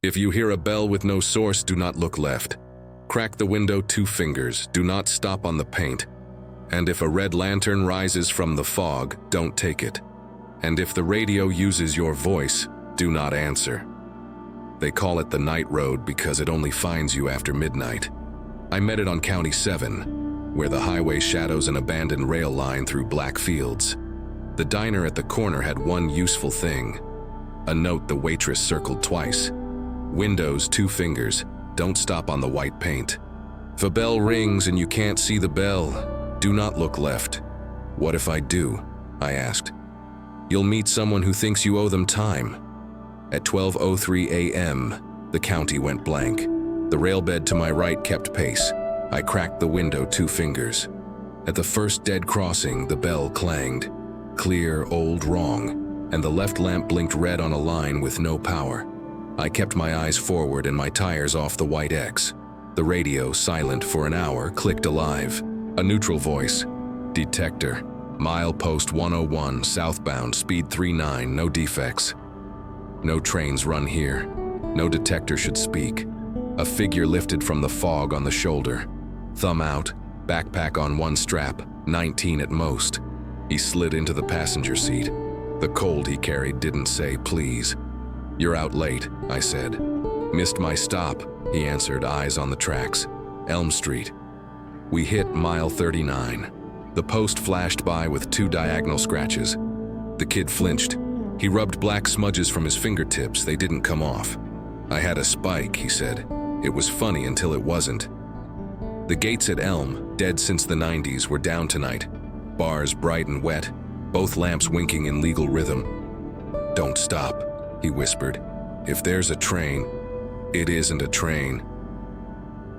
If you hear a bell with no source, do not look left. Crack the window 2 fingers, do not stop on the paint. And if a red lantern rises from the fog, don't take it. And if the radio uses your voice, do not answer. They call it the night road because it only finds you after midnight. I met it on County 7, where the highway shadows an abandoned rail line through black fields. The diner at the corner had one useful thing, a note the waitress circled twice. Windows 2 fingers, don't stop on the white paint. If a bell rings and you can't see the bell, do not look left. What if I do? I asked. You'll meet someone who thinks you owe them time. At 12:03 a.m., the county went blank. The railbed to my right kept pace. I cracked the window 2 fingers. At the first dead crossing, the bell clanged. Clear, old, wrong, and the left lamp blinked red on a line with no power. I kept my eyes forward and my tires off the white X. The radio, silent for an hour, clicked alive. A neutral voice. Detector. Milepost 101, southbound, speed 39, no defects. No trains run here. No detector should speak. A figure lifted from the fog on the shoulder. Thumb out, backpack on one strap, 19 at most. He slid into the passenger seat. The cold he carried didn't say please. You're out late, I said. Missed my stop, he answered, eyes on the tracks. Elm Street. We hit mile 39. The post flashed by with 2 diagonal scratches. The kid flinched. He rubbed black smudges from his fingertips. They didn't come off. I had a spike, he said. It was funny until it wasn't. The gates at Elm, dead since the 90s, were down tonight. Bars bright and wet, both lamps winking in legal rhythm. Don't stop, he whispered. If there's a train, it isn't a train.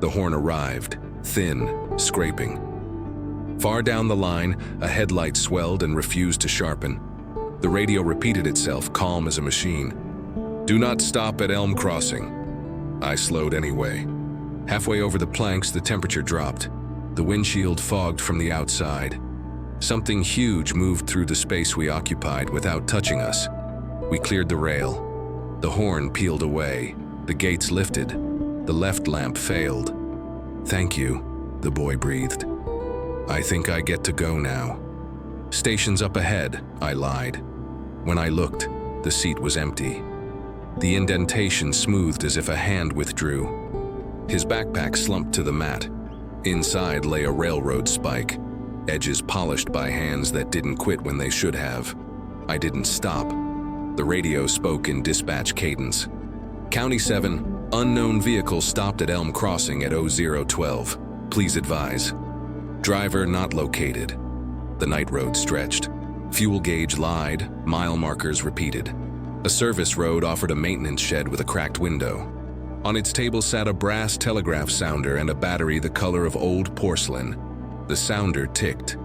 The horn arrived, thin, scraping. Far down the line, a headlight swelled and refused to sharpen. The radio repeated itself, calm as a machine. Do not stop at Elm Crossing. I slowed anyway. Halfway over the planks, the temperature dropped. The windshield fogged from the outside. Something huge moved through the space we occupied without touching us. We cleared the rail. The horn peeled away. The gates lifted. The left lamp failed. Thank you, the boy breathed. I think I get to go now. Station's up ahead, I lied. When I looked, the seat was empty. The indentation smoothed as if a hand withdrew. His backpack slumped to the mat. Inside lay a railroad spike, edges polished by hands that didn't quit when they should have. I didn't stop. The radio spoke in dispatch cadence. County 7, unknown vehicle stopped at Elm Crossing at 0012. Please advise. Driver not located. The night road stretched. Fuel gauge lied, mile markers repeated. A service road offered a maintenance shed with a cracked window. On its table sat a brass telegraph sounder and a battery the color of old porcelain. The sounder ticked.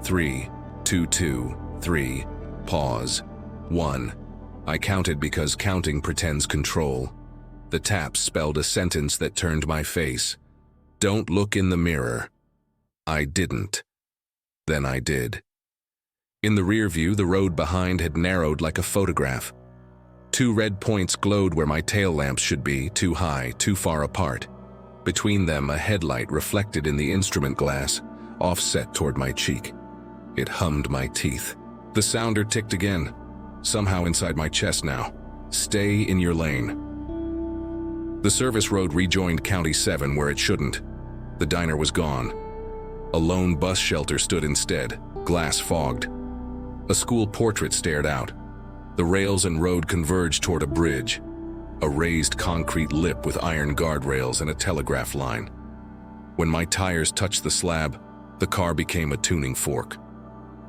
3, 2, 2, 3, pause, 1. I counted because counting pretends control. The taps spelled a sentence that turned my face. Don't look in the mirror. I didn't. Then I did. In the rear view, the road behind had narrowed like a photograph. 2 red points glowed where my tail lamps should be, too high, too far apart. Between them, a headlight reflected in the instrument glass, offset toward my cheek. It hummed my teeth. The sounder ticked again, somehow inside my chest now. Stay in your lane. The service road rejoined County 7 where it shouldn't. The diner was gone. A lone bus shelter stood instead, glass fogged. A school portrait stared out. The rails and road converged toward a bridge, a raised concrete lip with iron guardrails and a telegraph line. When my tires touched the slab, the car became a tuning fork.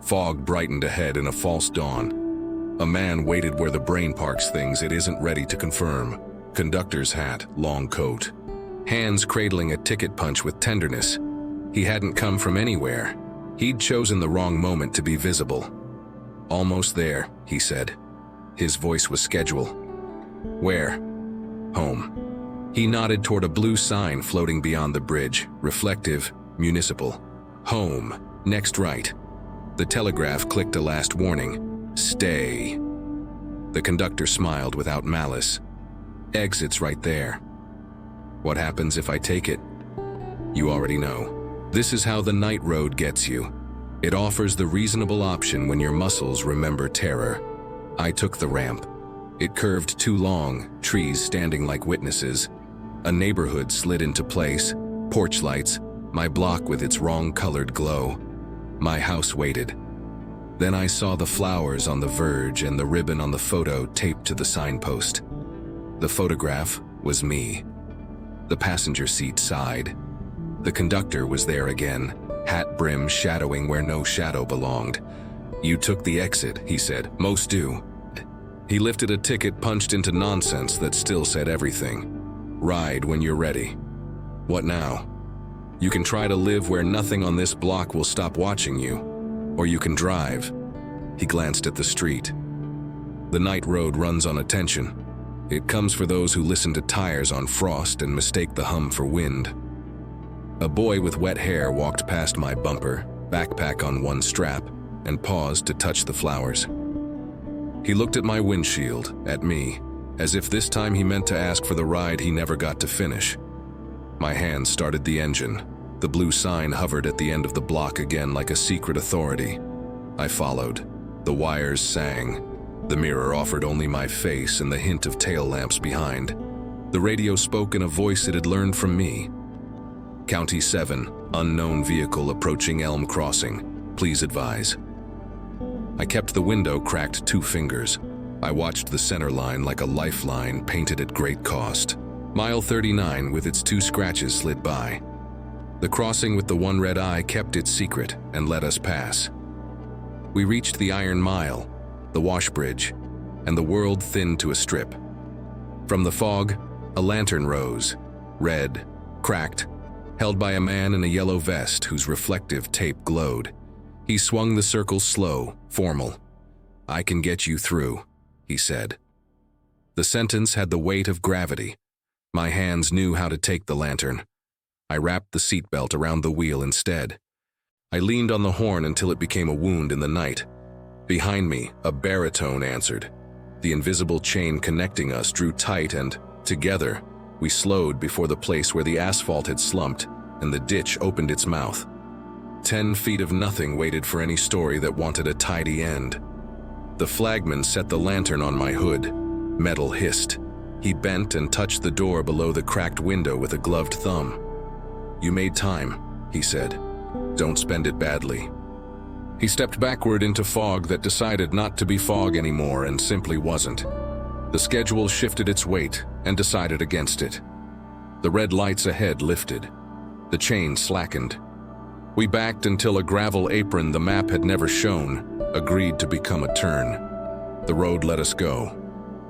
Fog brightened ahead in a false dawn. A man waited where the brain parks things it isn't ready to confirm. Conductor's hat, long coat. Hands cradling a ticket punch with tenderness. He hadn't come from anywhere. He'd chosen the wrong moment to be visible. Almost there, he said. His voice was schedule. Where? Home. He nodded toward a blue sign floating beyond the bridge, reflective, municipal. Home, next right. The telegraph clicked a last warning. Stay. The conductor smiled without malice. Exit's right there. What happens if I take it? You already know. This is how the night road gets you. It offers the reasonable option when your muscles remember terror. I took the ramp. It curved too long, trees standing like witnesses. A neighborhood slid into place, porch lights, my block with its wrong-colored glow. My house waited. Then I saw the flowers on the verge and the ribbon on the photo taped to the signpost. The photograph was me. The passenger seat sighed. The conductor was there again, hat brim shadowing where no shadow belonged. "You took the exit," he said. "Most do." He lifted a ticket punched into nonsense that still said everything. "Ride when you're ready." What now? You can try to live where nothing on this block will stop watching you, or you can drive. He glanced at the street. The night road runs on attention. It comes for those who listen to tires on frost and mistake the hum for wind. A boy with wet hair walked past my bumper, backpack on one strap, and paused to touch the flowers. He looked at my windshield, at me, as if this time he meant to ask for the ride he never got to finish. My hand started the engine. The blue sign hovered at the end of the block again like a secret authority. I followed. The wires sang. The mirror offered only my face and the hint of tail lamps behind. The radio spoke in a voice it had learned from me. "County 7, unknown vehicle approaching Elm Crossing. Please advise." I kept the window cracked 2 fingers. I watched the center line like a lifeline painted at great cost. Mile 39 with its 2 scratches slid by. The crossing with the one red eye kept its secret and let us pass. We reached the Iron Mile, the wash bridge, and the world thinned to a strip. From the fog, a lantern rose, red, cracked, held by a man in a yellow vest whose reflective tape glowed. He swung the circle slow, formal. "I can get you through," he said. The sentence had the weight of gravity. My hands knew how to take the lantern. I wrapped the seatbelt around the wheel instead. I leaned on the horn until it became a wound in the night. Behind me, a baritone answered. The invisible chain connecting us drew tight and, together, we slowed before the place where the asphalt had slumped and the ditch opened its mouth. 10 feet of nothing waited for any story that wanted a tidy end. The flagman set the lantern on my hood. Metal hissed. He bent and touched the door below the cracked window with a gloved thumb. "You made time," he said. "Don't spend it badly." He stepped backward into fog that decided not to be fog anymore and simply wasn't. The schedule shifted its weight and decided against it. The red lights ahead lifted. The chain slackened. We backed until a gravel apron the map had never shown agreed to become a turn. The road let us go.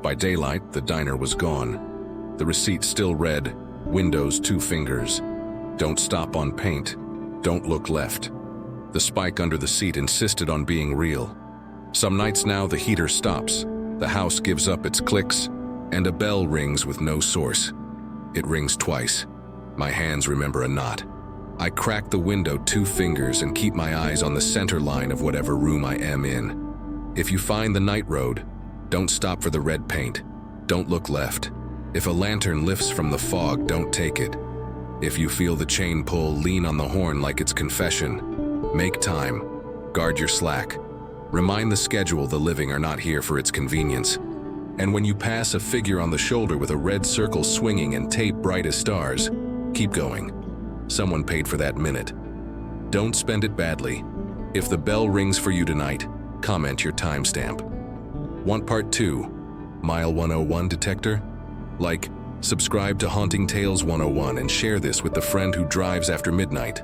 By daylight, the diner was gone. The receipt still read, "Windows 2 fingers. Don't stop on paint. Don't look left." The spike under the seat insisted on being real. Some nights now the heater stops, the house gives up its clicks, and a bell rings with no source. It rings twice. My hands remember a knot. I crack the window 2 fingers and keep my eyes on the center line of whatever room I am in. If you find the night road, don't stop for the red paint. Don't look left. If a lantern lifts from the fog, don't take it. If you feel the chain pull, lean on the horn like it's confession. Make time. Guard your slack. Remind the schedule the living are not here for its convenience. And when you pass a figure on the shoulder with a red circle swinging and tape bright as stars, keep going. Someone paid for that minute. Don't spend it badly. If the bell rings for you tonight, comment your timestamp. Want part 2? Mile 101 detector? Like, subscribe to Haunting Tales 101 and share this with the friend who drives after midnight.